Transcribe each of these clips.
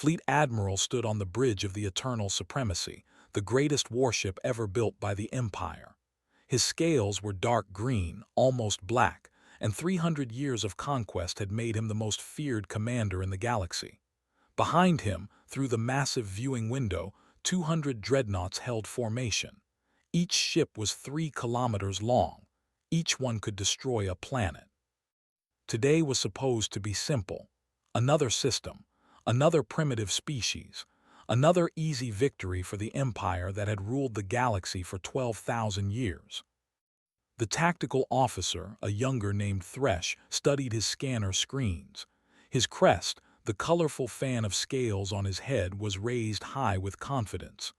Fleet Admiral stood on the bridge of the Eternal Supremacy, the greatest warship ever built by the Empire. His scales were dark green, almost black, and 300 years of conquest had made him the most feared commander in the galaxy. Behind him, through the massive viewing window, 200 dreadnoughts held formation. Each ship was 3 kilometers long. Each one could destroy a planet. Today was supposed to be simple. Another system, another primitive species, another easy victory for the Empire that had ruled the galaxy for 12,000 years. The tactical officer, a younger named Thresh, studied his scanner screens. His crest, the colorful fan of scales on his head, was raised high with confidence.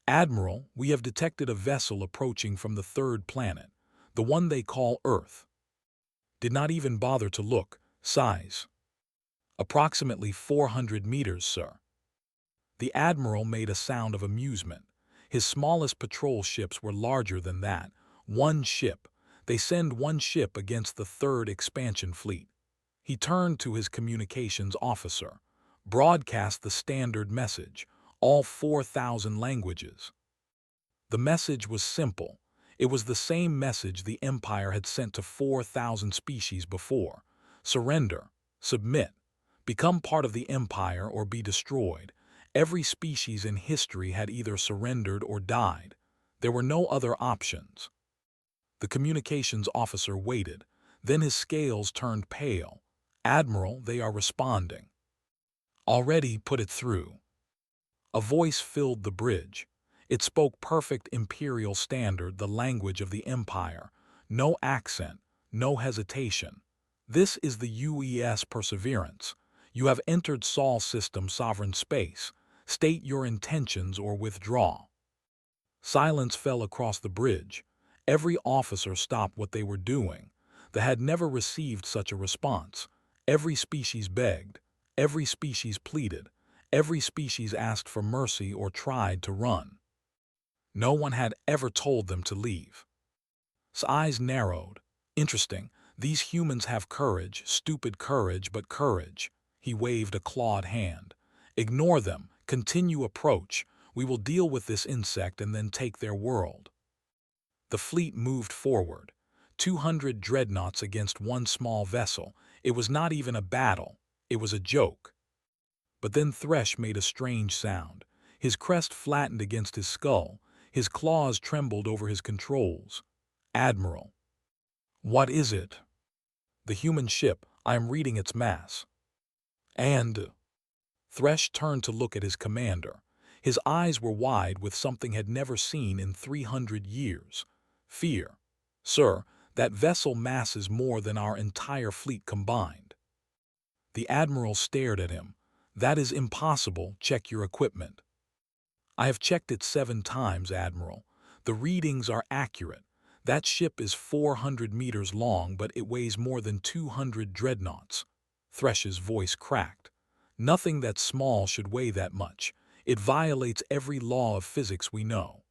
"Admiral, we have detected a vessel approaching from the third planet, the one they call Earth." Did not even bother to look. Size: "Approximately 400 meters, sir." The Admiral made a sound of amusement. His smallest patrol ships were larger than that. One ship. They send one ship against the third expansion fleet. He turned to his communications officer. "Broadcast the standard message, all 4,000 languages." The message was simple. It was the same message the Empire had sent to 4,000 species before. Surrender, submit, become part of the Empire or be destroyed. Every species in history had either surrendered or died. There were no other options. The communications officer waited. Then his scales turned pale. "Admiral, they are responding." "Already put it through." A voice filled the bridge. It spoke perfect Imperial Standard, the language of the Empire. No accent, no hesitation. "This is the UES Perseverance. You have entered Sol System Sovereign Space. State your intentions or withdraw." Silence fell across the bridge. Every officer stopped what they were doing. They had never received such a response. Every species begged. Every species pleaded. Every species asked for mercy or tried to run. No one had ever told them to leave. His eyes narrowed. "Interesting. These humans have courage, stupid courage, but courage." He waved a clawed hand. "Ignore them. Continue approach. We will deal with this insect and then take their world." The fleet moved forward. 200 dreadnoughts against one small vessel. It was not even a battle. It was a joke. But then Thresh made a strange sound. His crest flattened against his skull. His claws trembled over his controls. "Admiral." "What is it?" "The human ship. I am reading its mass." "And?" Thresh turned to look at his commander. His eyes were wide with something had never seen in 300 years. "Fear. Sir, that vessel masses more than our entire fleet combined." The Admiral stared at him. "That is impossible. Check your equipment." "I have checked it 7 times, Admiral. The readings are accurate. That ship is 400 meters long, but it weighs more than 200 dreadnoughts." Thresh's voice cracked. "Nothing that small should weigh that much. It violates every law of physics we know."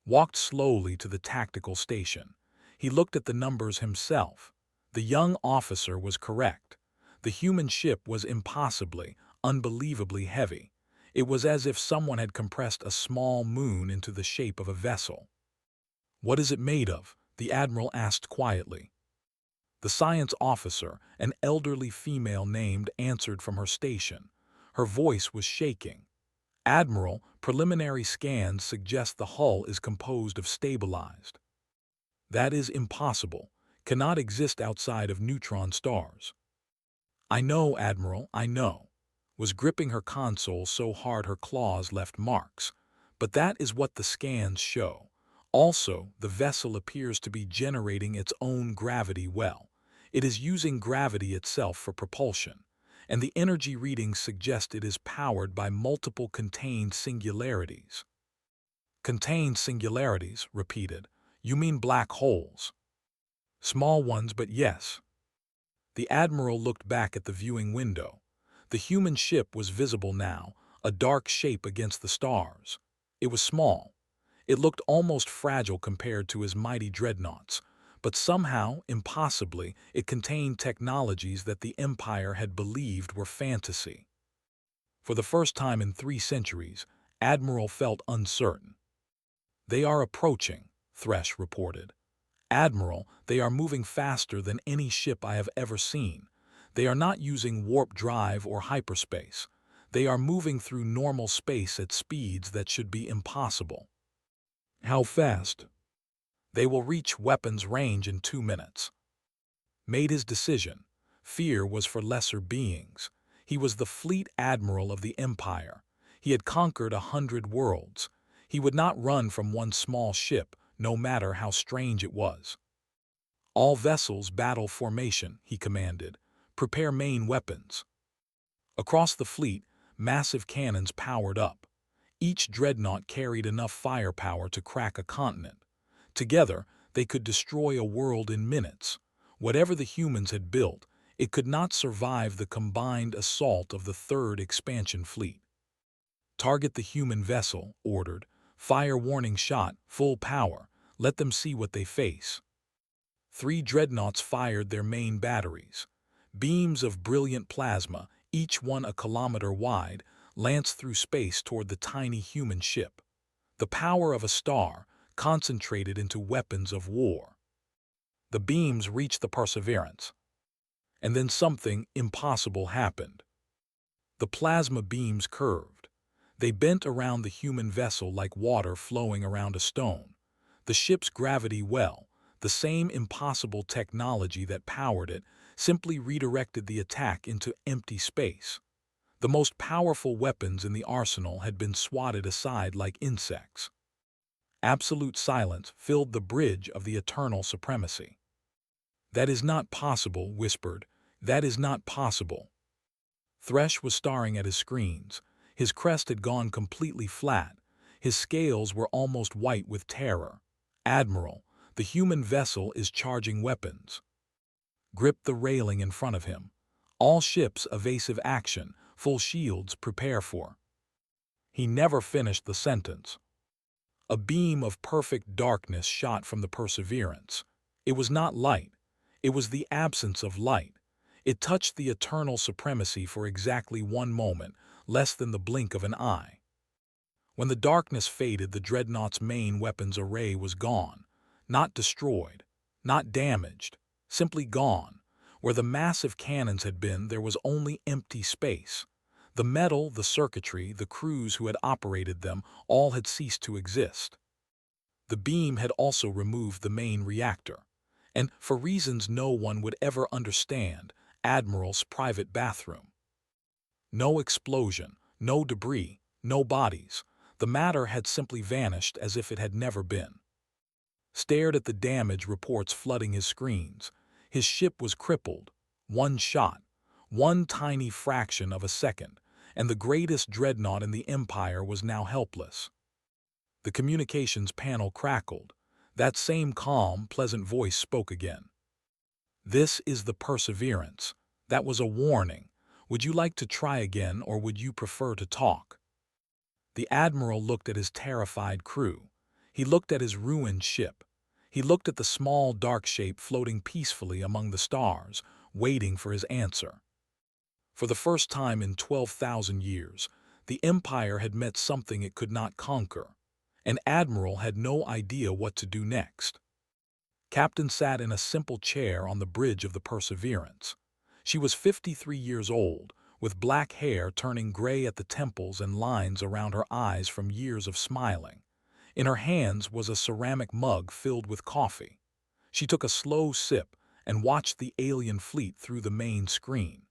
Walked slowly to the tactical station. He looked at the numbers himself. The young officer was correct. The human ship was impossibly, unbelievably heavy. It was as if someone had compressed a small moon into the shape of a vessel. "What is it made of?" the Admiral asked quietly. The science officer, an elderly female named, answered from her station. Her voice was shaking. "Admiral, preliminary scans suggest the hull is composed of stabilized." "That is impossible. Cannot exist outside of neutron stars." "I know, Admiral, I know." Was gripping her console so hard her claws left marks. "But that is what the scans show. Also, the vessel appears to be generating its own gravity well. It is using gravity itself for propulsion. And the energy readings suggest it is powered by multiple contained singularities." "Contained singularities," repeated. "You mean black holes?" "Small ones, but yes." The Admiral looked back at the viewing window. The human ship was visible now, a dark shape against the stars. It was small. It looked almost fragile compared to his mighty dreadnoughts, but somehow, impossibly, it contained technologies that the Empire had believed were fantasy. For the first time in 3 centuries, Admiral felt uncertain. "They are approaching," Thresh reported. "Admiral, they are moving faster than any ship I have ever seen. They are not using warp drive or hyperspace. They are moving through normal space at speeds that should be impossible." "How fast?" "They will reach weapons range in 2 minutes." Made his decision. Fear was for lesser beings. He was the fleet admiral of the Empire. He had conquered 100 worlds. He would not run from one small ship, no matter how strange it was. "All vessels battle formation," he commanded. "Prepare main weapons." Across the fleet, massive cannons powered up. Each dreadnought carried enough firepower to crack a continent. Together, they could destroy a world in minutes. Whatever the humans had built, it could not survive the combined assault of the Third Expansion Fleet. "Target the human vessel," ordered. "Fire warning shot, full power. Let them see what they face." 3 dreadnoughts fired their main batteries. Beams of brilliant plasma, each one a kilometer wide, lanced through space toward the tiny human ship. The power of a star, concentrated into weapons of war. The beams reached the Perseverance. And then something impossible happened. The plasma beams curved. They bent around the human vessel like water flowing around a stone. The ship's gravity well, the same impossible technology that powered it, simply redirected the attack into empty space. The most powerful weapons in the arsenal had been swatted aside like insects. Absolute silence filled the bridge of the eternal supremacy. "That is not possible," whispered. "That is not possible." Thresh was staring at his screens. His crest had gone completely flat. His scales were almost white with terror. "Admiral, the human vessel is charging weapons." Grip the railing in front of him. "All ships evasive action, full shields prepare for." He never finished the sentence. A beam of perfect darkness shot from the Perseverance. It was not light. It was the absence of light. It touched the eternal supremacy for exactly 1 moment, less than the blink of an eye. When the darkness faded, the dreadnought's main weapons array was gone. Not destroyed, not damaged, simply gone. Where the massive cannons had been, there was only empty space. The metal, the circuitry, the crews who had operated them, all had ceased to exist. The beam had also removed the main reactor. And, for reasons no one would ever understand, Admiral's private bathroom. No explosion, no debris, no bodies. The matter had simply vanished as if it had never been. Stared at the damage reports flooding his screens. His ship was crippled. 1 shot. 1 tiny fraction of a second. And the greatest dreadnought in the Empire was now helpless. The communications panel crackled. That same calm, pleasant voice spoke again. "This is the Perseverance. That was a warning. Would you like to try again, or would you prefer to talk?" The Admiral looked at his terrified crew. He looked at his ruined ship. He looked at the small dark shape floating peacefully among the stars, waiting for his answer. For the first time in 12,000 years, the Empire had met something it could not conquer. An admiral had no idea what to do next. Captain sat in a simple chair on the bridge of the Perseverance. She was 53 years old, with black hair turning gray at the temples and lines around her eyes from years of smiling. In her hands was a ceramic mug filled with coffee. She took a slow sip and watched the alien fleet through the main screen.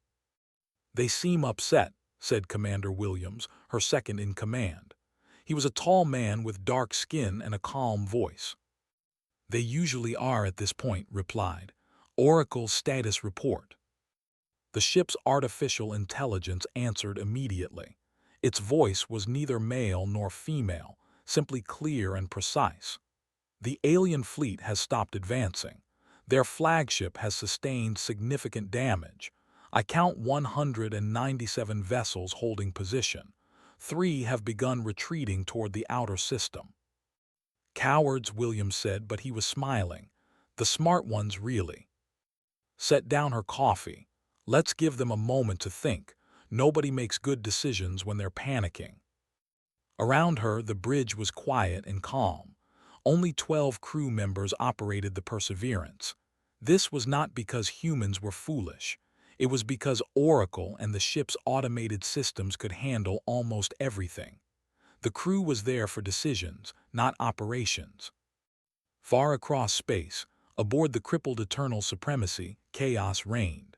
"They seem upset," said Commander Williams, her second in command. He was a tall man with dark skin and a calm voice. "They usually are at this point," replied. "Oracle status report." The ship's artificial intelligence answered immediately. Its voice was neither male nor female, simply clear and precise. "The alien fleet has stopped advancing. Their flagship has sustained significant damage. I count 197 vessels holding position. 3 have begun retreating toward the outer system." "Cowards," Williams said, but he was smiling. "The smart ones, really." Set down her coffee. "Let's give them a moment to think. Nobody makes good decisions when they're panicking. Around her, the bridge was quiet and calm. Only 12 crew members operated the Perseverance. This was not because humans were foolish. It was because Oracle and the ship's automated systems could handle almost everything. The crew was there for decisions, not operations. Far across space, aboard the crippled Eternal Supremacy, chaos reigned.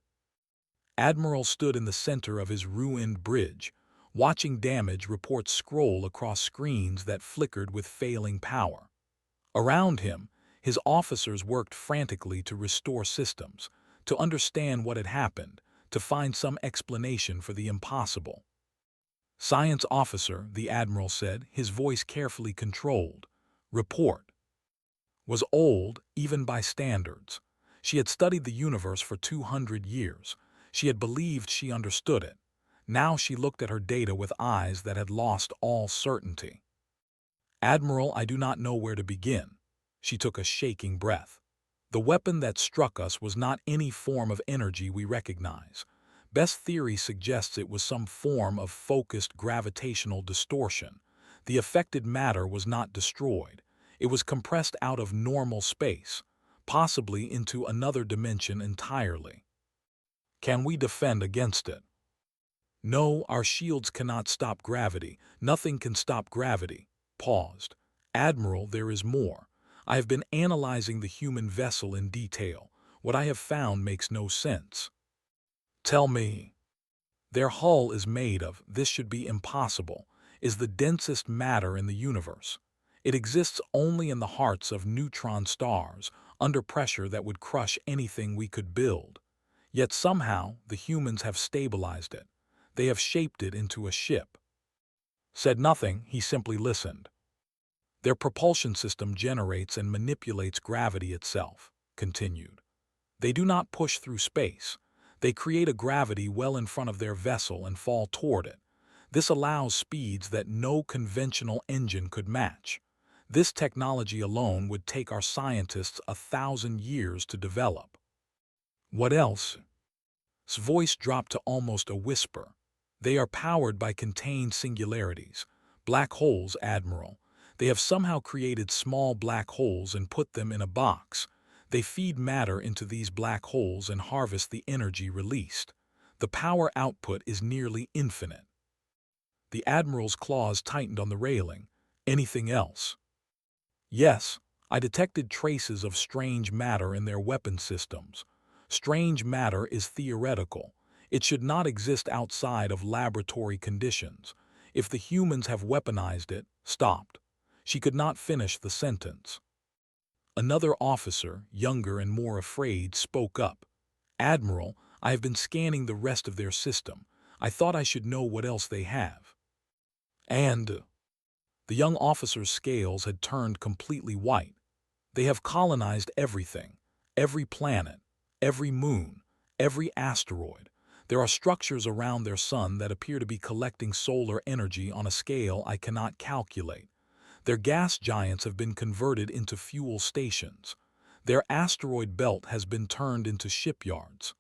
Admiral stood in the center of his ruined bridge, watching damage reports scroll across screens that flickered with failing power. Around him, his officers worked frantically to restore systems, to understand what had happened, to find some explanation for the impossible. "Science officer," the admiral said, his voice carefully controlled. "Report." Was old, even by standards. She had studied the universe for 200 years. She had believed she understood it. Now she looked at her data with eyes that had lost all certainty. "Admiral, I do not know where to begin." She took a shaking breath. "The weapon that struck us was not any form of energy we recognize. Best theory suggests it was some form of focused gravitational distortion. The affected matter was not destroyed. It was compressed out of normal space, possibly into another dimension entirely. Can we defend against it?" "No, our shields cannot stop gravity. Nothing can stop gravity." Paused. "Admiral, there is more. I have been analyzing the human vessel in detail. What I have found makes no sense." "Tell me." "Their hull is made of, this should be impossible, is the densest matter in the universe. It exists only in the hearts of neutron stars, under pressure that would crush anything we could build. Yet somehow the humans have stabilized it. They have shaped it into a ship." Said nothing, he simply listened. "Their propulsion system generates and manipulates gravity itself," continued. "They do not push through space. They create a gravity well in front of their vessel and fall toward it. This allows speeds that no conventional engine could match. This technology alone would take our scientists 1,000 years to develop." "What else?" His voice dropped to almost a whisper. "They are powered by contained singularities. Black holes, Admiral. They have somehow created small black holes and put them in a box. They feed matter into these black holes and harvest the energy released. The power output is nearly infinite." The Admiral's claws tightened on the railing. "Anything else?" "Yes, I detected traces of strange matter in their weapon systems. Strange matter is theoretical. It should not exist outside of laboratory conditions. If the humans have weaponized it," stopped. She could not finish the sentence. Another officer, younger and more afraid, spoke up. "Admiral, I have been scanning the rest of their system. I thought I should know what else they have." "And?" The young officer's scales had turned completely white. "They have colonized everything. Every planet. Every moon, every asteroid. There are structures around their sun that appear to be collecting solar energy on a scale I cannot calculate. Their gas giants have been converted into fuel stations. Their asteroid belt has been turned into shipyards."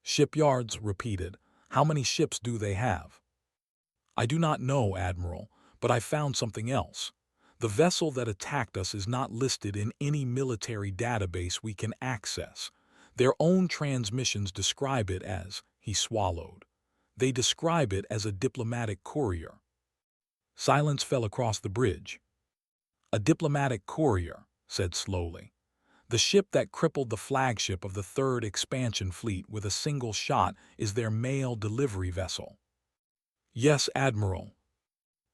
"Shipyards," repeated. "How many ships do they have?" "I do not know, Admiral, but I found something else. The vessel that attacked us is not listed in any military database we can access. Their own transmissions describe it as," he swallowed. "They describe it as a diplomatic courier." Silence fell across the bridge. "A diplomatic courier," said slowly. "The ship that crippled the flagship of the 3rd Expansion Fleet with a single shot is their mail delivery vessel." "Yes, Admiral."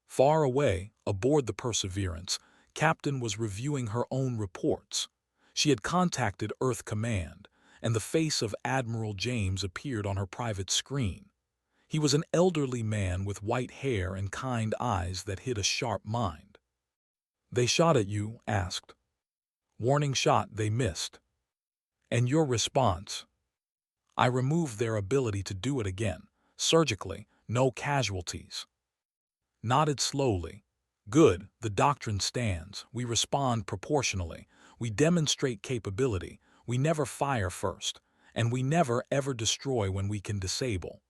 Far away, aboard the Perseverance, Captain was reviewing her own reports. She had contacted Earth Command, and the face of Admiral James appeared on her private screen. He was an elderly man with white hair and kind eyes that hid a sharp mind. "They shot at you?" asked. "Warning shot, they missed." "And your response?" "I removed their ability to do it again. Surgically, no casualties." Nodded slowly. "Good, the doctrine stands. We respond proportionally. We demonstrate capability. We never fire first. And we never ever destroy when we can disable."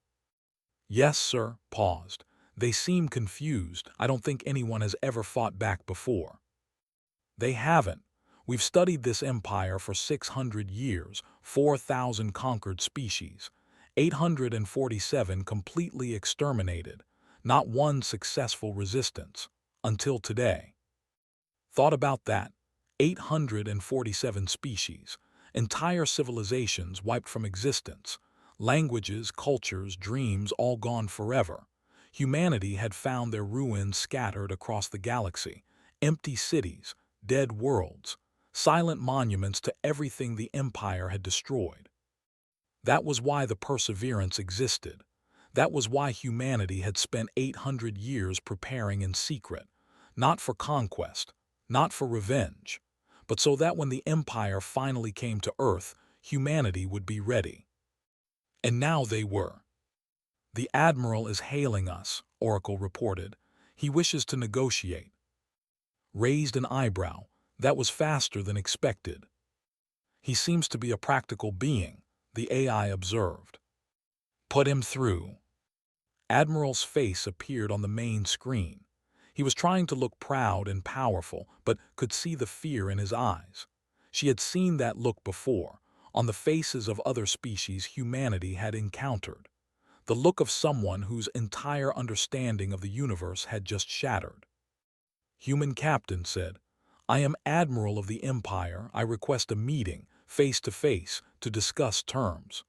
Yes, sir, paused. They seem confused. I don't think anyone has ever fought back before. They haven't. We've studied this empire for 600 years, 4,000 conquered species, 847 completely exterminated, not one successful resistance, until today. Thought about that. 847 species, entire civilizations wiped from existence, languages, cultures, dreams all gone forever. Humanity had found their ruins scattered across the galaxy, empty cities, dead worlds, silent monuments to everything the Empire had destroyed. That was why the Perseverance existed. That was why humanity had spent 800 years preparing in secret, not for conquest, not for revenge, but so that when the Empire finally came to Earth, humanity would be ready. And now they were. "The Admiral is hailing us," Oracle reported. "He wishes to negotiate." Raised an eyebrow. That was faster than expected. "He seems to be a practical being," the AI observed. "Put him through." Admiral's face appeared on the main screen. He was trying to look proud and powerful, but could see the fear in his eyes. She had seen that look before, on the faces of other species humanity had encountered. The look of someone whose entire understanding of the universe had just shattered. Human captain said, "I am Admiral of the Empire. I request a meeting, face to face, to discuss terms."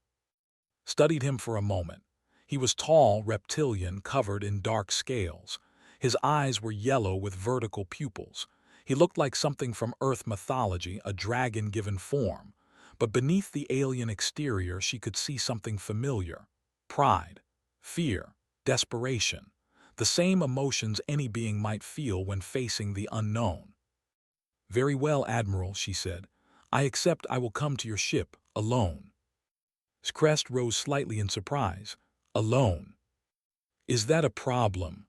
Studied him for a moment. He was tall, reptilian, covered in dark scales. His eyes were yellow with vertical pupils. He looked like something from Earth mythology, a dragon given form. But beneath the alien exterior she could see something familiar. Pride, fear, desperation. The same emotions any being might feel when facing the unknown. "Very well, Admiral," she said. "I accept. I will come to your ship, alone." His crest rose slightly in surprise. "Alone? Is that a problem?"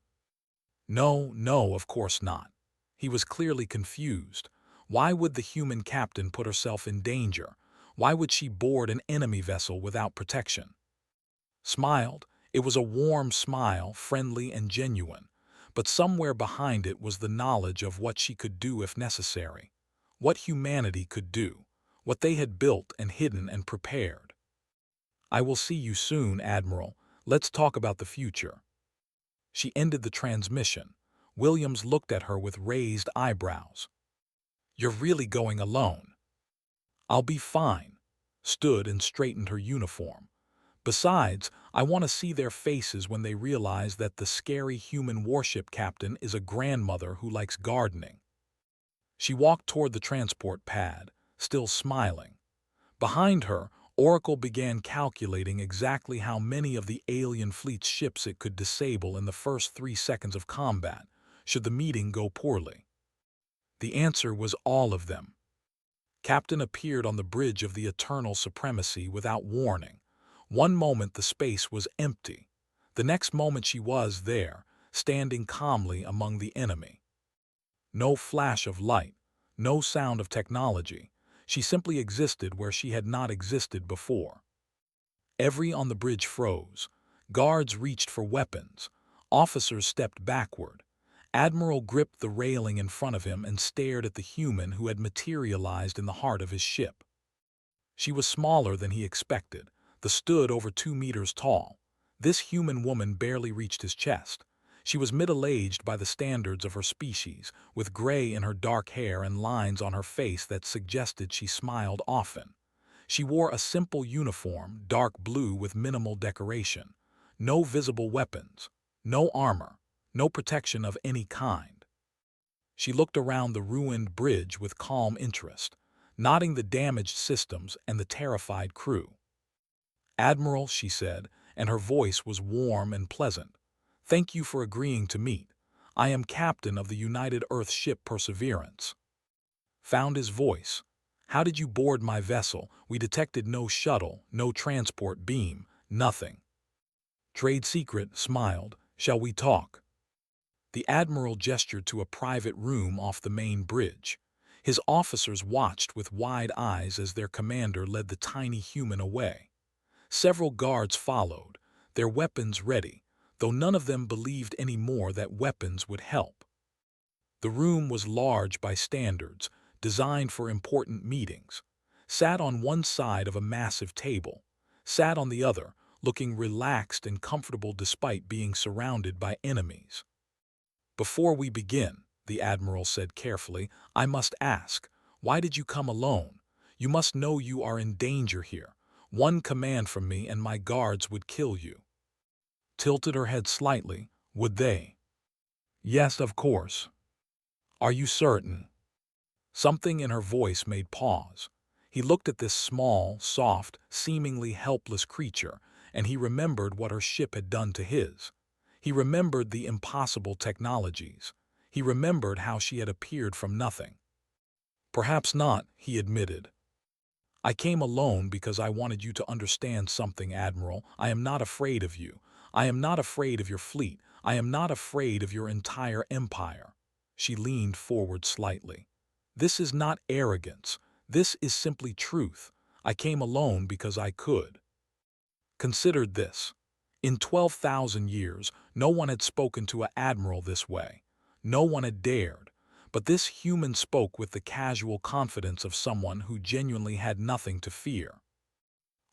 "No, no, of course not." He was clearly confused. Why would the human captain put herself in danger? Why would she board an enemy vessel without protection? Smiled. It was a warm smile, friendly and genuine. But somewhere behind it was the knowledge of what she could do if necessary. What humanity could do. What they had built and hidden and prepared. "I will see you soon, Admiral. Let's talk about the future." She ended the transmission. Williams looked at her with raised eyebrows. "You're really going alone?" "I'll be fine." Stood and straightened her uniform. "Besides, I want to see their faces when they realize that the scary human warship captain is a grandmother who likes gardening." She walked toward the transport pad, still smiling. Behind her, Oracle began calculating exactly how many of the alien fleet's ships it could disable in the first 3 seconds of combat, should the meeting go poorly. The answer was all of them. Captain appeared on the bridge of the Eternal Supremacy without warning. One moment the space was empty. The next moment she was there, standing calmly among the enemy. No flash of light, no sound of technology. She simply existed where she had not existed before. Every on the bridge froze. Guards reached for weapons. Officers stepped backward. Admiral gripped the railing in front of him and stared at the human who had materialized in the heart of his ship. She was smaller than he expected. Stood over 2 meters tall. This human woman barely reached his chest. She was middle-aged by the standards of her species, with gray in her dark hair and lines on her face that suggested she smiled often. She wore a simple uniform, dark blue with minimal decoration. No visible weapons, no armor, no protection of any kind. She looked around the ruined bridge with calm interest, noting the damaged systems and the terrified crew. "Admiral," she said, and her voice was warm and pleasant. "Thank you for agreeing to meet. I am captain of the United Earth ship Perseverance." Found his voice. "How did you board my vessel? We detected no shuttle, no transport beam, nothing." "Trade secret," smiled. "Shall we talk?" The Admiral gestured to a private room off the main bridge. His officers watched with wide eyes as their commander led the tiny human away. Several guards followed, their weapons ready, though none of them believed any more that weapons would help. The room was large by standards, designed for important meetings. Sat on one side of a massive table, sat on the other, looking relaxed and comfortable despite being surrounded by enemies. "Before we begin," the Admiral said carefully, "I must ask, why did you come alone? You must know you are in danger here. One command from me and my guards would kill you." Tilted her head slightly. "Would they?" "Yes, of course." "Are you certain?" Something in her voice made pause. He looked at this small, soft, seemingly helpless creature, and he remembered what her ship had done to his. He remembered the impossible technologies. He remembered how she had appeared from nothing. "Perhaps not," he admitted. "I came alone because I wanted you to understand something, Admiral. I am not afraid of you. I am not afraid of your fleet. I am not afraid of your entire empire." She leaned forward slightly. "This is not arrogance. This is simply truth. I came alone because I could." Consider this. In 12,000 years, no one had spoken to an admiral this way. No one had dared. But this human spoke with the casual confidence of someone who genuinely had nothing to fear.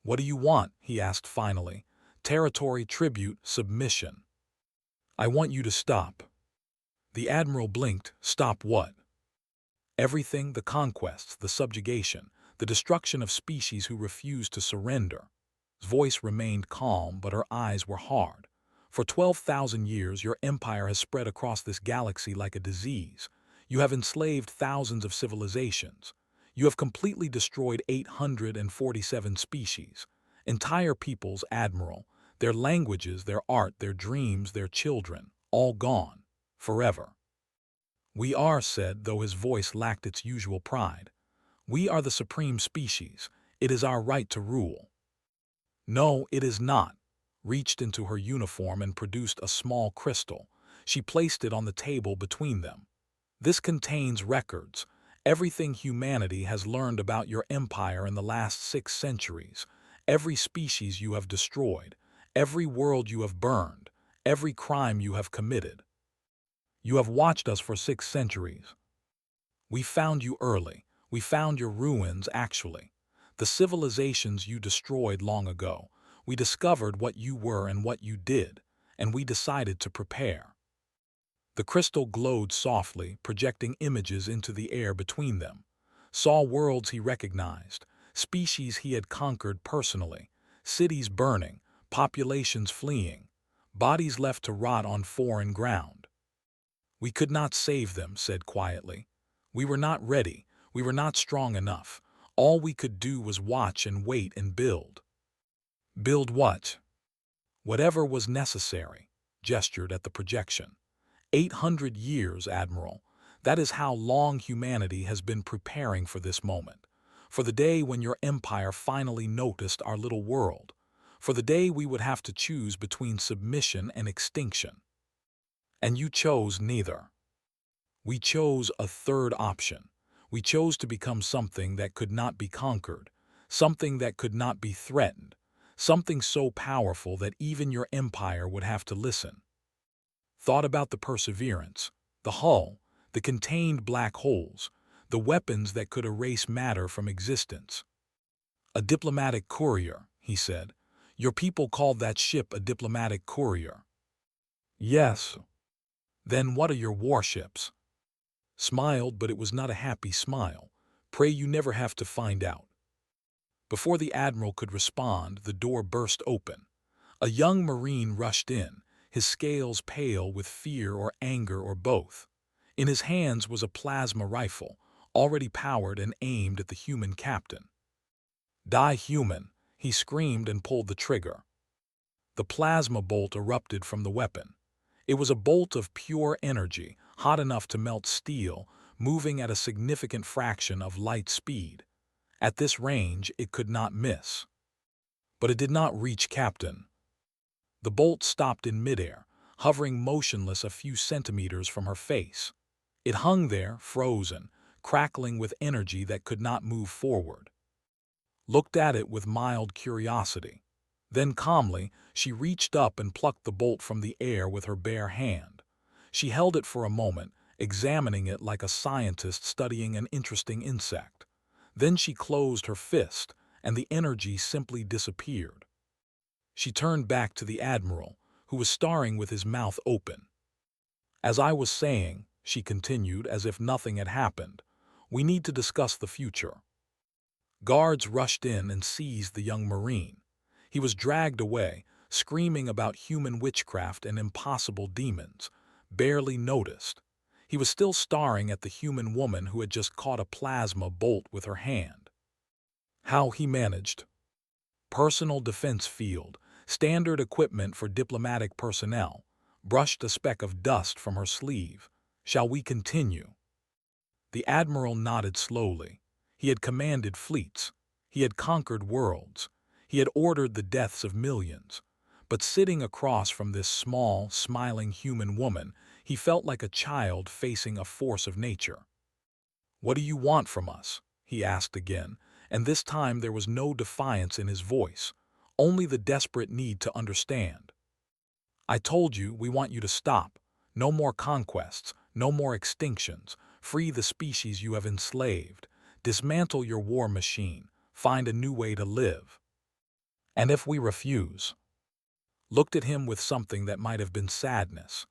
"What do you want?" he asked finally. "Territory, tribute, submission." "I want you to stop." The admiral blinked. "Stop what?" "Everything, the conquests, the subjugation, the destruction of species who refused to surrender." His voice remained calm, but her eyes were hard. "For 12,000 years, your empire has spread across this galaxy like a disease. You have enslaved thousands of civilizations. You have completely destroyed 847 species. Entire peoples, Admiral. Their languages, their art, their dreams, their children. All gone. Forever." "We are," said, though his voice lacked its usual pride. "We are the supreme species. It is our right to rule." "No, it is not." Reached into her uniform and produced a small crystal. She placed it on the table between them. "This contains records. Everything humanity has learned about your empire in the last 6 centuries. Every species you have destroyed. Every world you have burned. Every crime you have committed. You have watched us for 6 centuries. We found you early. We found your ruins, actually. The civilizations you destroyed long ago. We discovered what you were and what you did, and we decided to prepare." The crystal glowed softly, projecting images into the air between them. Saw worlds he recognized, species he had conquered personally, cities burning, populations fleeing, bodies left to rot on foreign ground. "We could not save them," said quietly. "We were not ready. We were not strong enough. All we could do was watch and wait and build." "Build what?" "Whatever was necessary," gestured at the projection. 800 years, Admiral. That is how long humanity has been preparing for this moment. For the day when your empire finally noticed our little world. For the day we would have to choose between submission and extinction. And you chose neither. We chose a third option. We chose to become something that could not be conquered, something that could not be threatened, something so powerful that even your empire would have to listen. Thought about the perseverance, the hull, the contained black holes, the weapons that could erase matter from existence. "A diplomatic courier," he said. "Your people called that ship a diplomatic courier." "Yes." "Then what are your warships?" Smiled, but it was not a happy smile. "Pray you never have to find out." Before the admiral could respond, the door burst open. A young Marine rushed in, his scales pale with fear or anger or both. In his hands was a plasma rifle, already powered and aimed at the human captain. "Die, human!" he screamed and pulled the trigger. The plasma bolt erupted from the weapon. It was a bolt of pure energy, hot enough to melt steel, moving at a significant fraction of light speed. At this range, it could not miss. But it did not reach Captain. The bolt stopped in midair, hovering motionless a few centimeters from her face. It hung there, frozen, crackling with energy that could not move forward. Looked at it with mild curiosity. Then calmly, she reached up and plucked the bolt from the air with her bare hand. She held it for a moment, examining it like a scientist studying an interesting insect. Then she closed her fist, and the energy simply disappeared. She turned back to the Admiral, who was staring with his mouth open. "As I was saying," she continued as if nothing had happened, "we need to discuss the future." Guards rushed in and seized the young Marine. He was dragged away, screaming about human witchcraft and impossible demons, barely noticed. He was still staring at the human woman who had just caught a plasma bolt with her hand. How he managed. Personal defense field, standard equipment for diplomatic personnel, brushed a speck of dust from her sleeve. "Shall we continue?" The Admiral nodded slowly. He had commanded fleets. He had conquered worlds. He had ordered the deaths of millions. But sitting across from this small, smiling human woman, he felt like a child facing a force of nature. "What do you want from us?" he asked again, and this time there was no defiance in his voice, only the desperate need to understand. "I told you we want you to stop. No more conquests, no more extinctions. Free the species you have enslaved. Dismantle your war machine. Find a new way to live." "And if we refuse?" Looked at him with something that might have been sadness.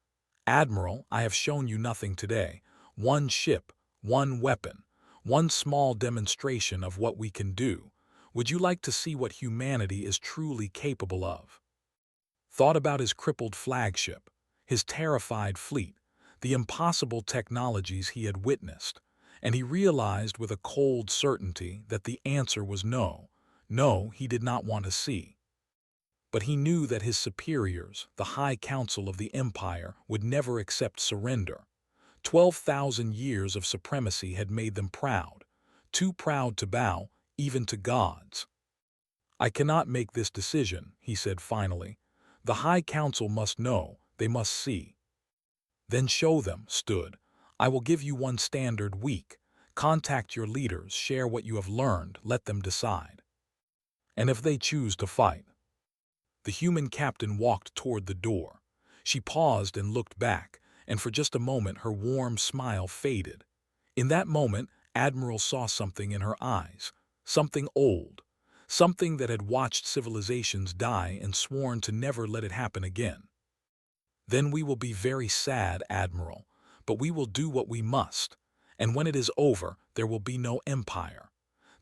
"Admiral, I have shown you nothing today. One ship, one weapon, one small demonstration of what we can do. Would you like to see what humanity is truly capable of?" Thought about his crippled flagship, his terrified fleet, the impossible technologies he had witnessed, and he realized with a cold certainty that the answer was no. No, he did not want to see. But he knew that his superiors, the High Council of the Empire, would never accept surrender. 12,000 years of supremacy had made them proud, too proud to bow, even to gods. "I cannot make this decision," he said finally. "The High Council must know, they must see." "Then show them," stood. "I will give you one standard week. Contact your leaders, share what you have learned, let them decide. And if they choose to fight?" The human captain walked toward the door. She paused and looked back, and for just a moment her warm smile faded. In that moment, Admiral saw something in her eyes, something old, something that had watched civilizations die and sworn to never let it happen again. "Then we will be very sad, Admiral, but we will do what we must, and when it is over, there will be no empire.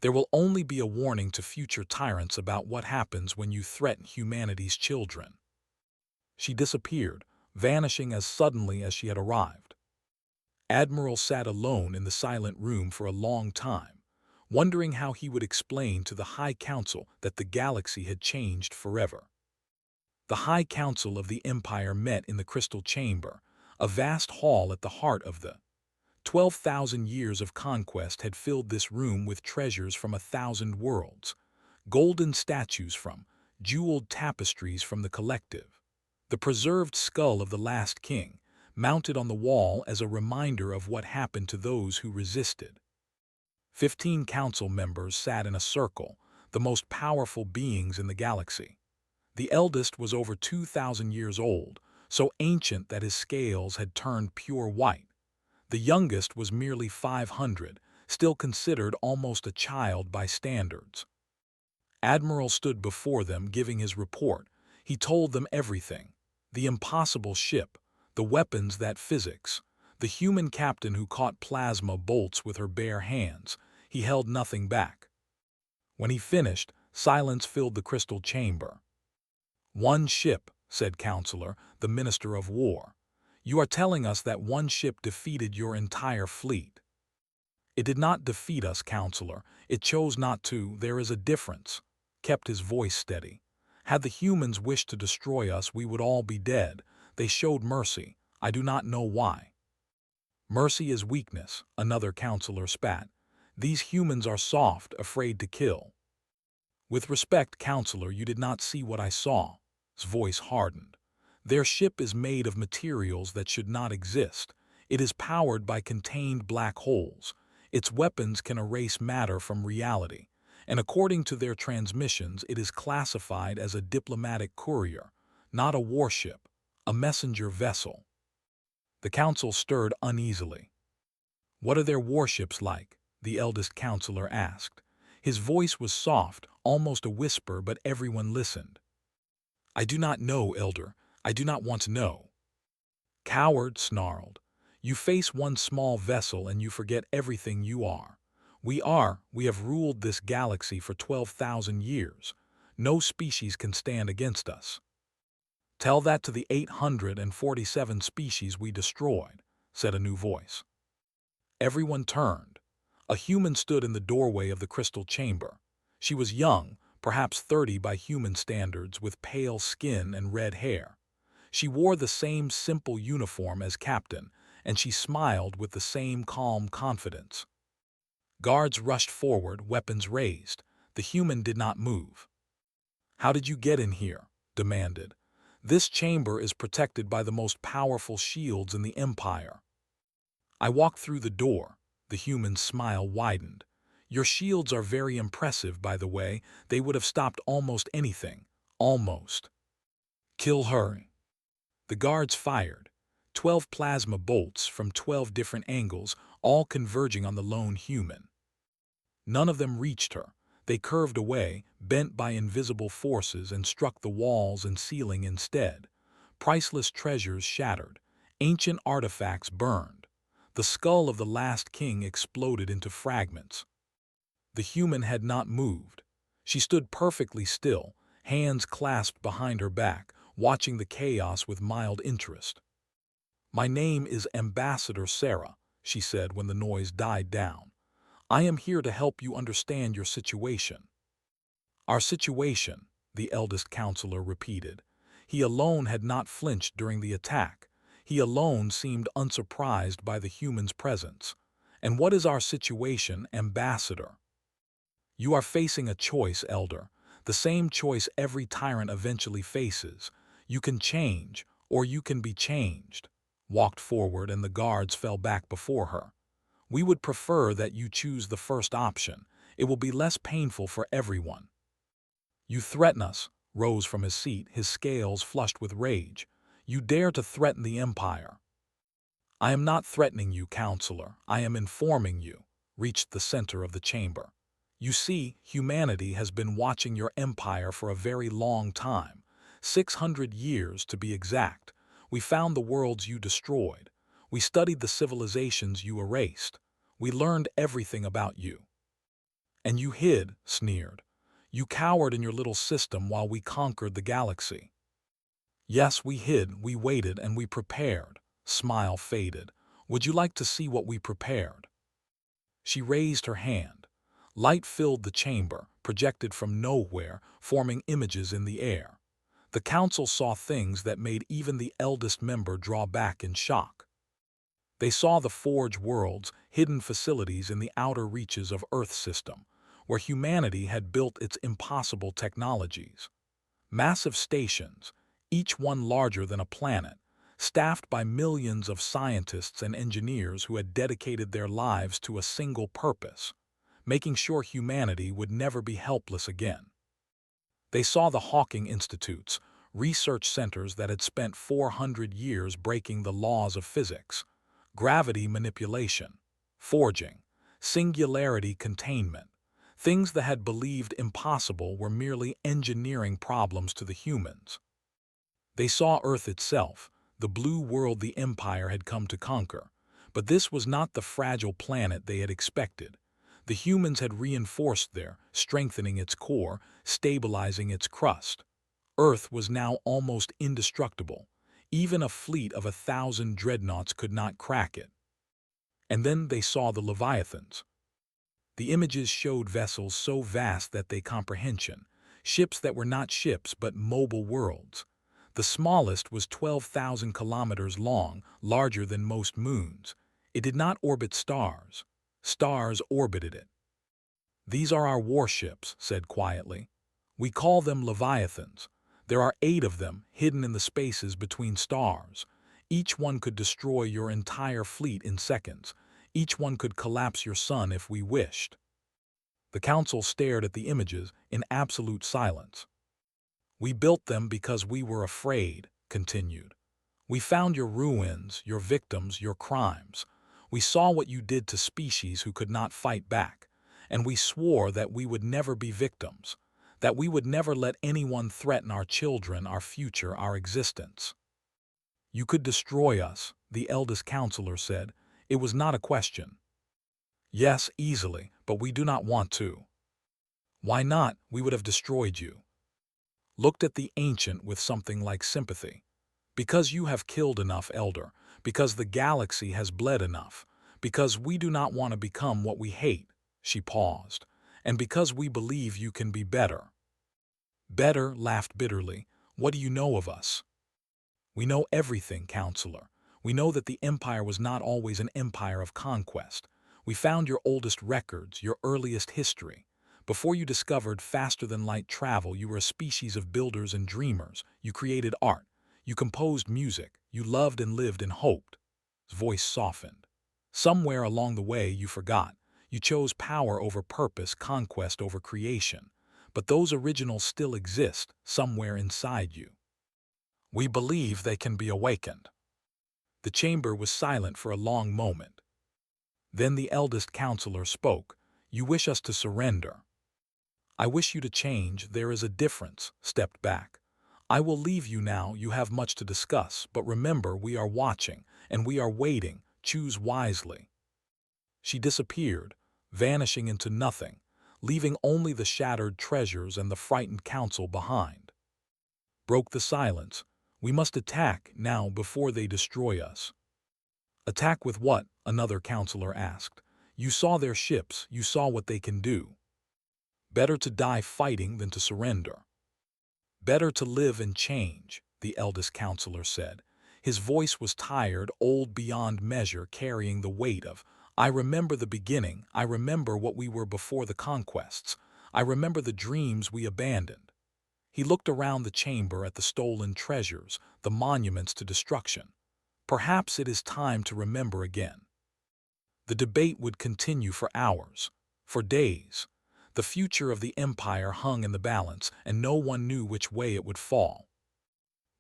There will only be a warning to future tyrants about what happens when you threaten humanity's children." She disappeared, vanishing as suddenly as she had arrived. Admiral sat alone in the silent room for a long time, wondering how he would explain to the High Council that the galaxy had changed forever. The High Council of the Empire met in the Crystal Chamber, a vast hall at the heart of the 12,000 years of conquest had filled this room with treasures from 1,000 worlds, golden statues from, jeweled tapestries from the collective, the preserved skull of the last king, mounted on the wall as a reminder of what happened to those who resisted. 15 council members sat in a circle, the most powerful beings in the galaxy. The eldest was over 2,000 years old, so ancient that his scales had turned pure white. The youngest was merely 500, still considered almost a child by standards. Admiral stood before them giving his report. He told them everything: the impossible ship, the weapons, that physics, the human captain who caught plasma bolts with her bare hands. He held nothing back. When he finished, silence filled the crystal chamber. "One ship," said Counselor, the Minister of War. "You are telling us that one ship defeated your entire fleet." "It did not defeat us, Counselor. It chose not to. There is a difference," kept his voice steady. "Had the humans wished to destroy us, we would all be dead. They showed mercy. I do not know why." "Mercy is weakness," another counselor spat. "These humans are soft, afraid to kill." "With respect, Counselor, you did not see what I saw." His voice hardened. "Their ship is made of materials that should not exist. It is powered by contained black holes. Its weapons can erase matter from reality. and according to their transmissions, it is classified as a diplomatic courier, not a warship, a messenger vessel. The council stirred uneasily. "What are their warships like?" the eldest counselor asked. His voice was soft, almost a whisper, but everyone listened. "I do not know, Elder. I do not want to know." "Coward," snarled. "You face one small vessel and you forget everything you are. We have ruled this galaxy for 12,000 years. No species can stand against us." "Tell that to the 847 species we destroyed," said a new voice. Everyone turned. A human stood in the doorway of the crystal chamber. She was young, perhaps 30 by human standards, with pale skin and red hair. She wore the same simple uniform as Captain, and she smiled with the same calm confidence. Guards rushed forward, weapons raised. The human did not move. "How did you get in here?" demanded. "This chamber is protected by the most powerful shields in the Empire." "I walked through the door." The human's smile widened. "Your shields are very impressive, by the way. They would have stopped almost anything. Almost." "Kill her." The guards fired. 12 plasma bolts from 12 different angles, all converging on the lone human. None of them reached her. They curved away, bent by invisible forces, and struck the walls and ceiling instead. Priceless treasures shattered. Ancient artifacts burned. The skull of the last king exploded into fragments. The human had not moved. She stood perfectly still, hands clasped behind her back, watching the chaos with mild interest. "My name is Ambassador Sarah," she said when the noise died down. "I am here to help you understand your situation." "Our situation," the eldest counselor repeated. He alone had not flinched during the attack. He alone seemed unsurprised by the human's presence. "And what is our situation, Ambassador?" "You are facing a choice, Elder. The same choice every tyrant eventually faces. You can change, or you can be changed." Walked forward, and the guards fell back before her. "We would prefer that you choose the first option. It will be less painful for everyone." "You threaten us," rose from his seat, his scales flushed with rage. "You dare to threaten the Empire." "I am not threatening you, Counselor. I am informing you," reached the center of the chamber. "You see, humanity has been watching your empire for a very long time. 600 years to be exact. We found the worlds you destroyed. We studied the civilizations you erased. We learned everything about you." "And you hid," sneered. "You cowered in your little system while we conquered the galaxy." "Yes, we hid, we waited, and we prepared." Smile faded. "Would you like to see what we prepared?" She raised her hand. Light filled the chamber, projected from nowhere, forming images in the air. The council saw things that made even the eldest member draw back in shock. They saw the Forge worlds, hidden facilities in the outer reaches of Earth's system, where humanity had built its impossible technologies. Massive stations, each one larger than a planet, staffed by millions of scientists and engineers who had dedicated their lives to a single purpose, making sure humanity would never be helpless again. They saw the Hawking Institutes, research centers that had spent 400 years breaking the laws of physics, gravity manipulation, forging, singularity containment. Things that had believed impossible were merely engineering problems to the humans. They saw Earth itself, the blue world the Empire had come to conquer. But this was not the fragile planet they had expected. The humans had reinforced there, strengthening its core, stabilizing its crust. Earth was now almost indestructible. Even a fleet of 1,000 dreadnoughts could not crack it. And then they saw the Leviathans. The images showed vessels so vast that they comprehension, ships that were not ships but mobile worlds. The smallest was 12,000 kilometers long, larger than most moons. It did not orbit stars. Stars orbited it. "These are our warships," said quietly. "We call them Leviathans. There are 8 of them, hidden in the spaces between stars. Each one could destroy your entire fleet in seconds. Each one could collapse your sun if we wished." The council stared at the images in absolute silence. "We built them because we were afraid," continued. "We found your ruins, your victims, your crimes. We saw what you did to species who could not fight back, and we swore that we would never be victims, that we would never let anyone threaten our children, our future, our existence." "You could destroy us," the eldest counselor said. "It was not a question." "Yes, easily, but we do not want to." "Why not? We would have destroyed you." Looked at the ancient with something like sympathy. "Because you have killed enough, elder, because the galaxy has bled enough, because we do not want to become what we hate." She paused. "And because we believe you can be better." "Better?" laughed bitterly. "What do you know of us?" "We know everything, counselor. We know that the empire was not always an empire of conquest. We found your oldest records, your earliest history. Before you discovered faster-than-light travel, you were a species of builders and dreamers. You created art. You composed music. You loved and lived and hoped." His voice softened. "Somewhere along the way you forgot. You chose power over purpose, conquest over creation. But those originals still exist, somewhere inside you. We believe they can be awakened." The chamber was silent for a long moment. Then the eldest counselor spoke. "You wish us to surrender. I wish you to change. There is a difference." Stepped back. "I will leave you now. You have much to discuss. But remember, we are watching, and we are waiting. Choose wisely." She disappeared, vanishing into nothing, leaving only the shattered treasures and the frightened council behind. Broke the silence. "We must attack now before they destroy us." "Attack with what?" another counselor asked. "You saw their ships. You saw what they can do." "Better to die fighting than to surrender." "Better to live and change," the eldest counselor said. His voice was tired, old beyond measure, carrying the weight of, "I remember the beginning. I remember what we were before the conquests. I remember the dreams we abandoned." He looked around the chamber at the stolen treasures, the monuments to destruction. "Perhaps it is time to remember again." The debate would continue for hours, for days. The future of the empire hung in the balance, and no one knew which way it would fall.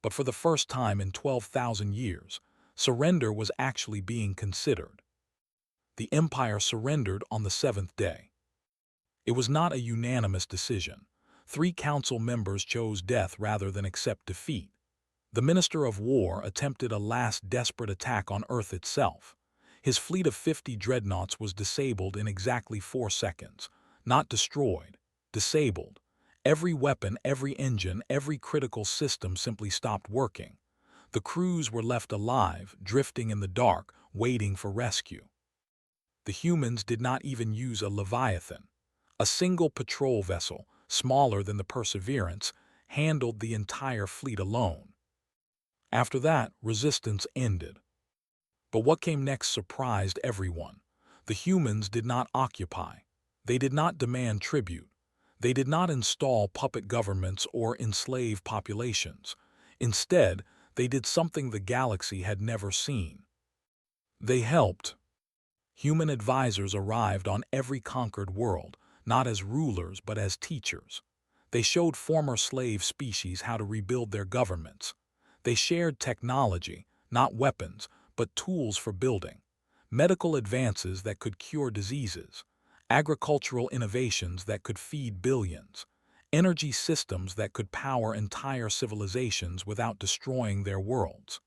But for the first time in 12,000 years, surrender was actually being considered. The empire surrendered on the seventh day. It was not a unanimous decision. 3 council members chose death rather than accept defeat. The Minister of War attempted a last desperate attack on Earth itself. His fleet of 50 dreadnoughts was disabled in exactly 4 seconds. Not destroyed, disabled. Every weapon, every engine, every critical system simply stopped working. The crews were left alive, drifting in the dark, waiting for rescue. The humans did not even use a Leviathan. A single patrol vessel, smaller than the Perseverance, handled the entire fleet alone. After that, resistance ended. But what came next surprised everyone. The humans did not occupy. They did not demand tribute. They did not install puppet governments or enslave populations. Instead, they did something the galaxy had never seen. They helped. Human advisors arrived on every conquered world, not as rulers but as teachers. They showed former slave species how to rebuild their governments. They shared technology, not weapons, but tools for building. Medical advances that could cure diseases. Agricultural innovations that could feed billions. Energy systems that could power entire civilizations without destroying their worlds.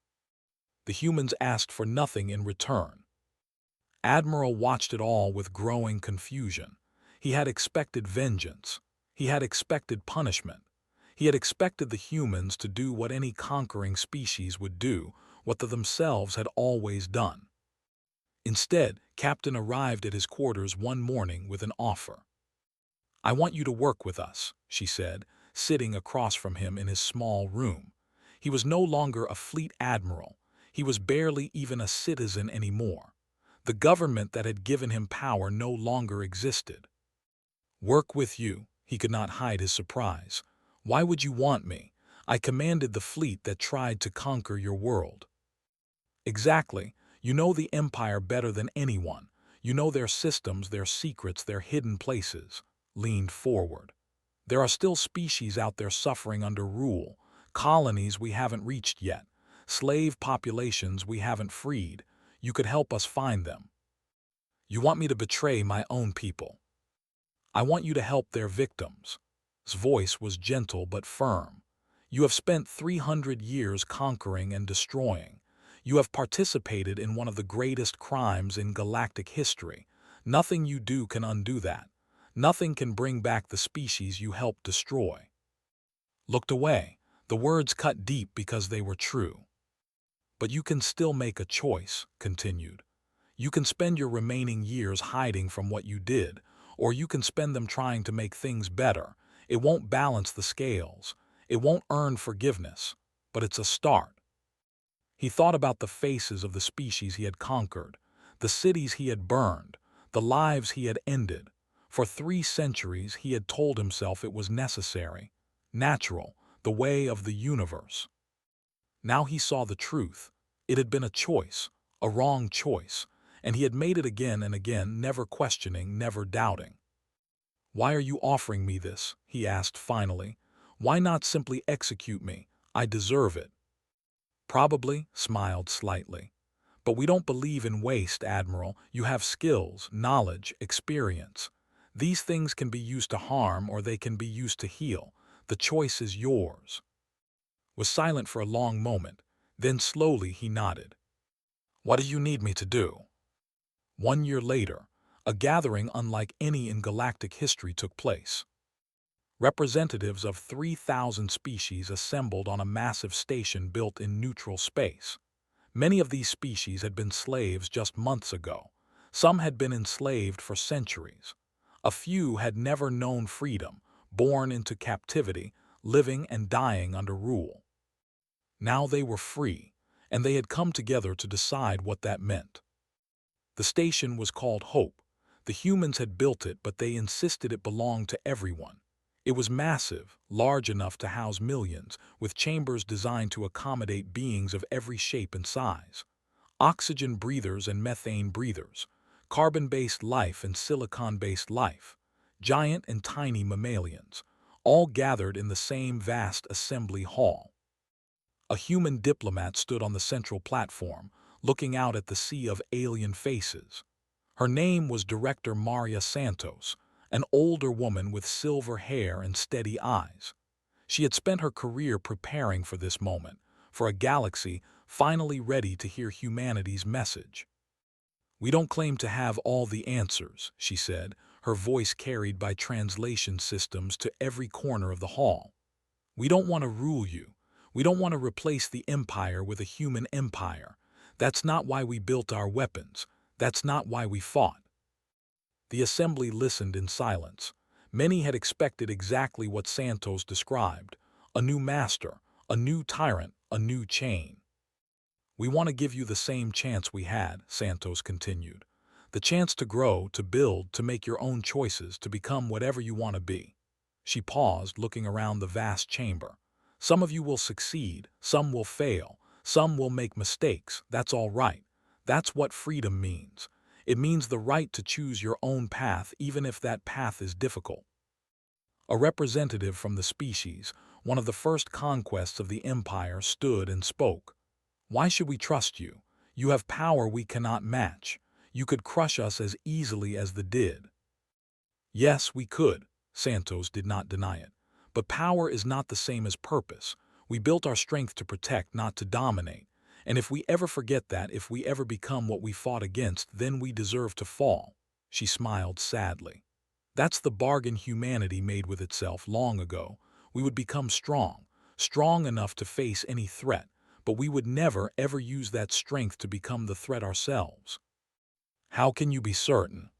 The humans asked for nothing in return. Admiral watched it all with growing confusion. He had expected vengeance. He had expected punishment. He had expected the humans to do what any conquering species would do, what they themselves had always done. Instead, Captain arrived at his quarters one morning with an offer. "I want you to work with us," she said, sitting across from him in his small room. He was no longer a fleet admiral. He was barely even a citizen anymore. The government that had given him power no longer existed. "Work with you?" He could not hide his surprise. "Why would you want me? I commanded the fleet that tried to conquer your world." "Exactly. You know the Empire better than anyone. You know their systems, their secrets, their hidden places." leaned forward. There are still species out there suffering under rule, colonies we haven't reached yet, slave populations we haven't freed. You could help us find them. You want me to betray my own people. I want you to help their victims. His voice was gentle but firm. You have spent 300 years conquering and destroying. You have participated in one of the greatest crimes in galactic history. Nothing you do can undo that. Nothing can bring back the species you helped destroy. Looked away. The words cut deep because they were true. But you can still make a choice, continued. You can spend your remaining years hiding from what you did, or you can spend them trying to make things better. It won't balance the scales. It won't earn forgiveness, but it's a start. He thought about the faces of the species he had conquered, the cities he had burned, the lives he had ended. For 3 centuries he had told himself it was necessary, natural, the way of the universe. Now he saw the truth. It had been a choice, a wrong choice, and he had made it again and again, never questioning, never doubting. "Why are you offering me this?" he asked finally. "Why not simply execute me? I deserve it." "Probably," smiled slightly. "But we don't believe in waste, Admiral. You have skills, knowledge, experience. These things can be used to harm or they can be used to heal. The choice is yours." Was silent for a long moment. Then slowly he nodded. "What do you need me to do?" 1 year later, a gathering unlike any in galactic history took place. Representatives of 3,000 species assembled on a massive station built in neutral space. Many of these species had been slaves just months ago. Some had been enslaved for centuries. A few had never known freedom, born into captivity, living and dying under rule. Now they were free, and they had come together to decide what that meant. The station was called Hope. The humans had built it, but they insisted it belonged to everyone. It was massive, large enough to house millions, with chambers designed to accommodate beings of every shape and size. Oxygen breathers and methane breathers, carbon-based life and silicon-based life, giant and tiny mammalians, all gathered in the same vast assembly hall. A human diplomat stood on the central platform, looking out at the sea of alien faces. Her name was Director Maria Santos, an older woman with silver hair and steady eyes. She had spent her career preparing for this moment, for a galaxy finally ready to hear humanity's message. "We don't claim to have all the answers," she said, her voice carried by translation systems to every corner of the hall. "We don't want to rule you. We don't want to replace the empire with a human empire. That's not why we built our weapons. That's not why we fought." The assembly listened in silence. Many had expected exactly what Santos described: a new master, a new tyrant, a new chain. "We want to give you the same chance we had," Santos continued. "The chance to grow, to build, to make your own choices, to become whatever you want to be." She paused, looking around the vast chamber. "Some of you will succeed, some will fail, some will make mistakes. That's all right. That's what freedom means. It means the right to choose your own path, even if that path is difficult." A representative from the species, one of the first conquests of the empire, stood and spoke. "Why should we trust you? You have power we cannot match. You could crush us as easily as the did." "Yes, we could." Santos did not deny it. "But power is not the same as purpose. We built our strength to protect, not to dominate. And if we ever forget that, if we ever become what we fought against, then we deserve to fall." She smiled sadly. "That's the bargain humanity made with itself long ago. We would become strong, strong enough to face any threat, but we would never, ever use that strength to become the threat ourselves." "How can you be certain?"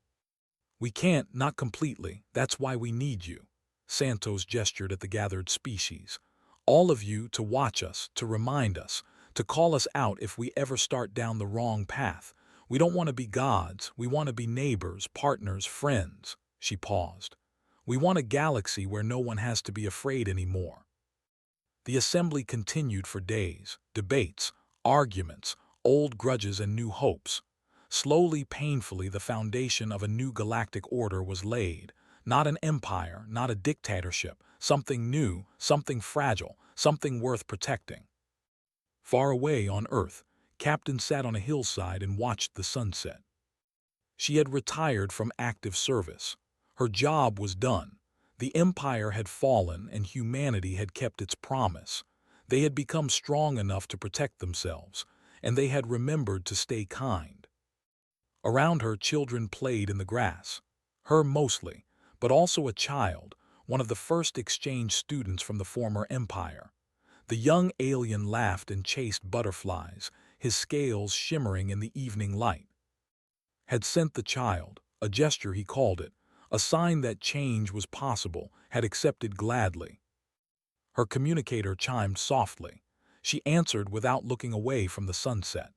"We can't, not completely. That's why we need you." Santos gestured at the gathered species. "All of you to watch us, to remind us, to call us out if we ever start down the wrong path. We don't want to be gods. We want to be neighbors, partners, friends." She paused. "We want a galaxy where no one has to be afraid anymore." The assembly continued for days. Debates, arguments, old grudges and new hopes. Slowly, painfully, the foundation of a new galactic order was laid, Not an empire, not a dictatorship, something new, something fragile, something worth protecting. Far away on Earth, Captain sat on a hillside and watched the sunset. She had retired from active service. Her job was done. The empire had fallen and humanity had kept its promise. They had become strong enough to protect themselves, and they had remembered to stay kind. Around her, children played in the grass. Her mostly, but also a child, one of the first exchange students from the former empire. The young alien laughed and chased butterflies, his scales shimmering in the evening light. Had sent the child, a gesture he called it, a sign that change was possible, had accepted gladly. Her communicator chimed softly. She answered without looking away from the sunset.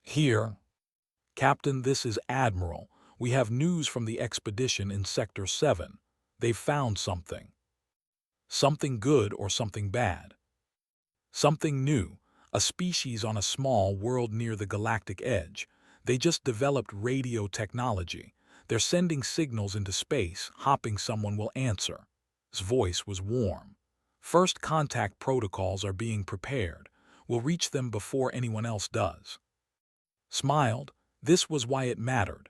"Here, Captain, this is Admiral. We have news from the expedition in Sector 7. They've found something. Something good or something bad. Something new, a species on a small world near the galactic edge. They just developed radio technology. They're sending signals into space, hoping someone will answer." His voice was warm. "First contact protocols are being prepared. We'll reach them before anyone else does." Smiled. This was why it mattered.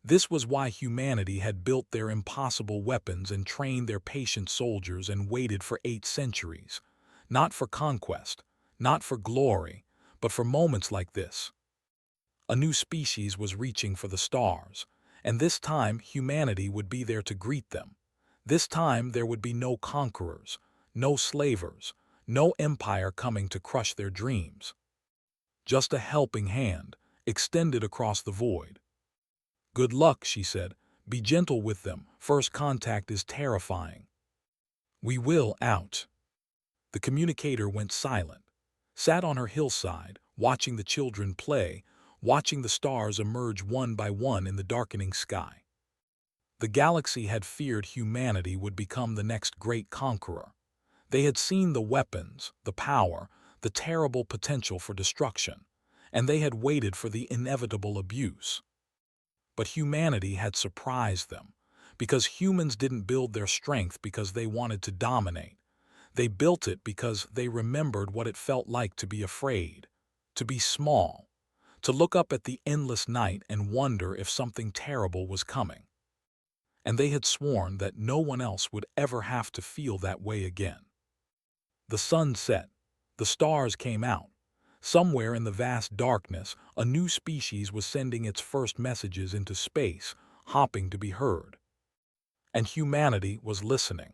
This was why humanity had built their impossible weapons and trained their patient soldiers and waited for 8 centuries. Not for conquest, not for glory, but for moments like this. A new species was reaching for the stars, and this time humanity would be there to greet them. This time there would be no conquerors, no slavers, no empire coming to crush their dreams. Just a helping hand, extended across the void. "Good luck," she said. "Be gentle with them. First contact is terrifying." "We will, out." The communicator went silent, sat on her hillside, watching the children play, watching the stars emerge one by one in the darkening sky. The galaxy had feared humanity would become the next great conqueror. They had seen the weapons, the power, the terrible potential for destruction, and they had waited for the inevitable abuse. But humanity had surprised them, because humans didn't build their strength because they wanted to dominate. They built it because they remembered what it felt like to be afraid, to be small, to look up at the endless night and wonder if something terrible was coming. And they had sworn that no one else would ever have to feel that way again. The sun set. The stars came out. Somewhere in the vast darkness, a new species was sending its first messages into space, hopping to be heard. And humanity was listening.